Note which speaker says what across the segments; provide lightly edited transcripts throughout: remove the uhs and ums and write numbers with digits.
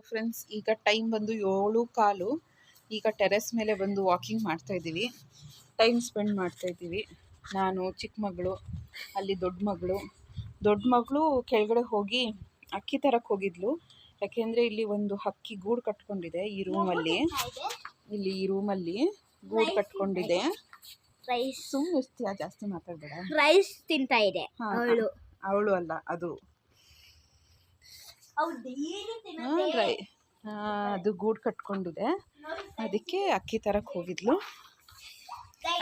Speaker 1: Friends, ಈಗ time ಬಂದು 7:15. ಈಗ ಟೆರೆಸ್ ಮೇಲೆ ಬಂದು ವಾಕಿಂಗ್ ಮಾಡ್ತಾಯಿದ್ದೀವಿ, ಟೈಮ್ ಸ್ಪೆಂಡ್ ಮಾಡ್ತಾಯಿದ್ದೀವಿ. ನಾನು, ಚಿಕ್ಕ ಮಗಳು, ಅಲ್ಲಿ ದೊಡ್ಡ ಮಗಳು ಕೆಳಗಡೆ ಹೋಗಿ ಅಕ್ಕಿ ತರಕ್ಕೆ ಹೋಗಿದ್ಲು. ಯಾಕೆಂದರೆ ಇಲ್ಲಿ ಒಂದು ಹಕ್ಕಿ ಗೂಡು ಕಟ್ಕೊಂಡಿದೆ ಈ ರೂಮಲ್ಲಿ. ಈ ರೂಮಲ್ಲಿ ಗೂಡು ಕಟ್ಕೊಂಡಿದೆ. ಸುಮ್ಮನೆ ಇರ್ತೀಯ, ಜಾಸ್ತಿ ಮಾತಾಡಬೇಡ.
Speaker 2: ರೈಸ್ ತಿಂತಾ ಇದೆ
Speaker 1: ಅವಳು ಅಲ್ಲ, ಅದು ಅದು ಗೂಡು ಕಟ್ಕೊಂಡಿದೆ. ಅದಕ್ಕೆ ಅಕ್ಕಿ ತರಕ್ಕೆ ಹೋಗಿದ್ಲು.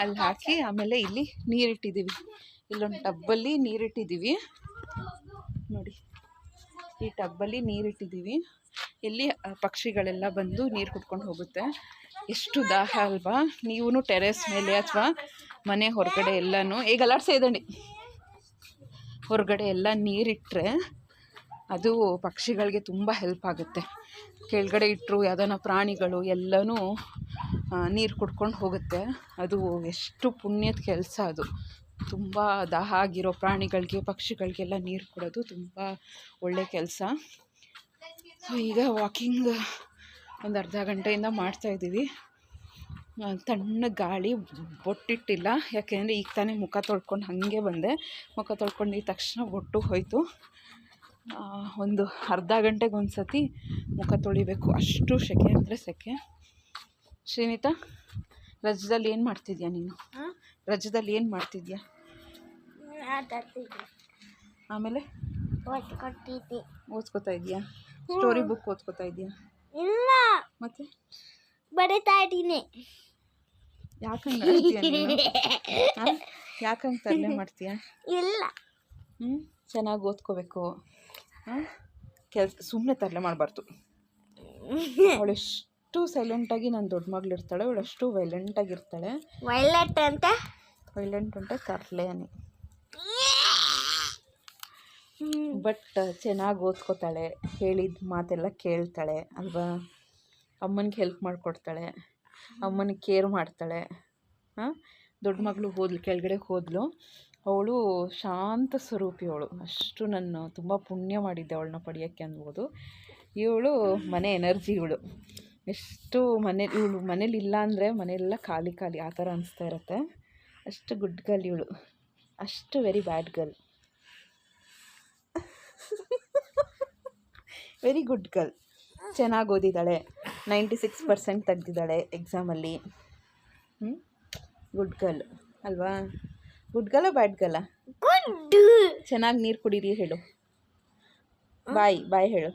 Speaker 1: ಅಲ್ಲಿ ಹಾಕಿ ಆಮೇಲೆ ಇಲ್ಲಿ ನೀರಿಟ್ಟಿದ್ದೀವಿ. ಇಲ್ಲೊಂದು ಟಬ್ಬಲ್ಲಿ ನೀರಿಟ್ಟಿದ್ದೀವಿ ನೋಡಿ. ಈ ಟಬ್ಬಲ್ಲಿ ನೀರಿಟ್ಟಿದ್ದೀವಿ. ಇಲ್ಲಿ ಪಕ್ಷಿಗಳೆಲ್ಲ ಬಂದು ನೀರು ಕುಡ್ಕೊಂಡು ಹೋಗುತ್ತೆ. ಎಷ್ಟು ದಾಹ ಅಲ್ವಾ. ನೀವು ಟೆರೆಸ್ ಮೇಲೆ ಅಥವಾ ಮನೆ ಹೊರಗಡೆ ಎಲ್ಲನೂ ಗಲಾಡ್ಸೆ ಹೊರಗಡೆ ಎಲ್ಲ ನೀರಿಟ್ಟರೆ ಅದು ಪಕ್ಷಿಗಳಿಗೆ ತುಂಬ ಹೆಲ್ಪ್ ಆಗುತ್ತೆ. ಕೆಳಗಡೆ ಇಟ್ಟರು ಯಾವ್ದಾನ ಪ್ರಾಣಿಗಳು ಎಲ್ಲನೂ ನೀರು ಕುಡ್ಕೊಂಡು ಹೋಗುತ್ತೆ. ಅದು ಎಷ್ಟು ಪುಣ್ಯದ ಕೆಲಸ ಅದು. ತುಂಬ ದಾಹ ಆಗಿರೋ ಪ್ರಾಣಿಗಳಿಗೆ, ಪಕ್ಷಿಗಳಿಗೆಲ್ಲ ನೀರು ಕೊಡೋದು ತುಂಬ ಒಳ್ಳೆಯ ಕೆಲಸ. ಈಗ ವಾಕಿಂಗ್ ಒಂದು ಅರ್ಧ ಗಂಟೆಯಿಂದ ಮಾಡ್ತಾಯಿದ್ದೀವಿ. ತಣ್ಣ ಗಾಳಿ, ಬೊಟ್ಟಿಟ್ಟಿಲ್ಲ. ಯಾಕೆಂದರೆ ಈಗ ತಾನೇ ಮುಖ ತೊಳ್ಕೊಂಡು ಹಾಗೆ ಬಂದೆ. ಮುಖ ತೊಳ್ಕೊಂಡಿದ್ದ ತಕ್ಷಣ ಬೊಟ್ಟು ಹೋಯಿತು. ಒಂದು ಅರ್ಧ ಗಂಟೆಗೆ ಒಂದು ಸತಿ ಮುಖ ತೊಳಿಬೇಕು, ಅಷ್ಟು ಸೆಕೆ ಅಂದರೆ ಸೆಕೆ. ಶ್ರೀನಿತಾ, ರಜದಲ್ಲಿ ಏನು ಮಾಡ್ತಿದ್ಯಾ ನೀನು? ರಜದಲ್ಲಿ ಏನು ಮಾಡ್ತಿದ್ಯಾ? ಆಮೇಲೆ ಓದ್ಕೋತಾ ಇದೆಯಾ? ಸ್ಟೋರಿ ಬುಕ್ ಓದ್ಕೋತಾ ಇದೆಯಾ?
Speaker 2: ಇಲ್ಲ,
Speaker 1: ಮತ್ತೆ
Speaker 2: ಬರೀತಾ ಇದ್ದೀನಿ.
Speaker 1: ಯಾಕಂಗೆ ಯಾಕಂಗೆ ತರಲೆ ಮಾಡ್ತೀಯ?
Speaker 2: ಇಲ್ಲ,
Speaker 1: ಚೆನ್ನಾಗಿ ಓದ್ಕೋಬೇಕು. ಸುಮ್ಮನೆ ತರಲೆ ಮಾಡಬಾರ್ದು. ಅವಳೆಷ್ಟು ಸೈಲೆಂಟಾಗಿ ನನ್ನ ದೊಡ್ಡ ಮಗಳು ಇರ್ತಾಳೆ, ಅವಳಷ್ಟು ವೈಲೆಂಟಾಗಿರ್ತಾಳೆ. ವೈಲೆಂಟ್ ಅಂತ ತರಲೇನೆ. ಬಟ್ ಚೆನ್ನಾಗಿ ಓದ್ಕೋತಾಳೆ, ಹೇಳಿದ ಮಾತೆಲ್ಲ ಕೇಳ್ತಾಳೆ ಅಲ್ವಾ. ಅಮ್ಮನಿಗೆ ಹೆಲ್ಪ್ ಮಾಡಿಕೊಡ್ತಾಳೆ, ಅಮ್ಮನಿಗೆ ಕೇರ್ ಮಾಡ್ತಾಳೆ. ದೊಡ್ಡ ಮಗಳು ಕೆಳಗಡೆ ಹೋದ್ಲು. ಅವಳು ಶಾಂತ ಸ್ವರೂಪಿ. ಅವಳು ಅಷ್ಟು ನಾನು ತುಂಬ ಪುಣ್ಯ ಮಾಡಿದ್ದೆ ಅವಳನ್ನ ಪಡೆಯೋಕ್ಕೆ ಅನ್ಬೋದು. ಇವಳು ಮನೆ ಎನರ್ಜಿ. ಇವಳು ಎಷ್ಟು ಇವಳು ಮನೇಲಿ ಇಲ್ಲ ಅಂದರೆ ಮನೆಯೆಲ್ಲ ಖಾಲಿ ಖಾಲಿ ಆ ಥರ ಅನಿಸ್ತಾ ಇರುತ್ತೆ. ಅಷ್ಟು ಗುಡ್ ಗರ್ಲ್ ಇವಳು, ಅಷ್ಟು very bad girl. Very good girl. ಚೆನ್ನಾಗಿ ಓದಿದ್ದಾಳೆ, 96% ತೆಗೆದಿದ್ದಾಳೆ ಎಕ್ಸಾಮಲ್ಲಿ. ಗುಡ್ ಗರ್ಲ್ ಅಲ್ವಾ? ಗುಡ್ ಗರ್ಲ ಬ್ಯಾಡ್ ಗರ್ಲ? ಚೆನ್ನಾಗಿ ನೀರು ಕುಡೀರಿ ಹೇಳು. ಬಾಯ್ ಹೇಳು.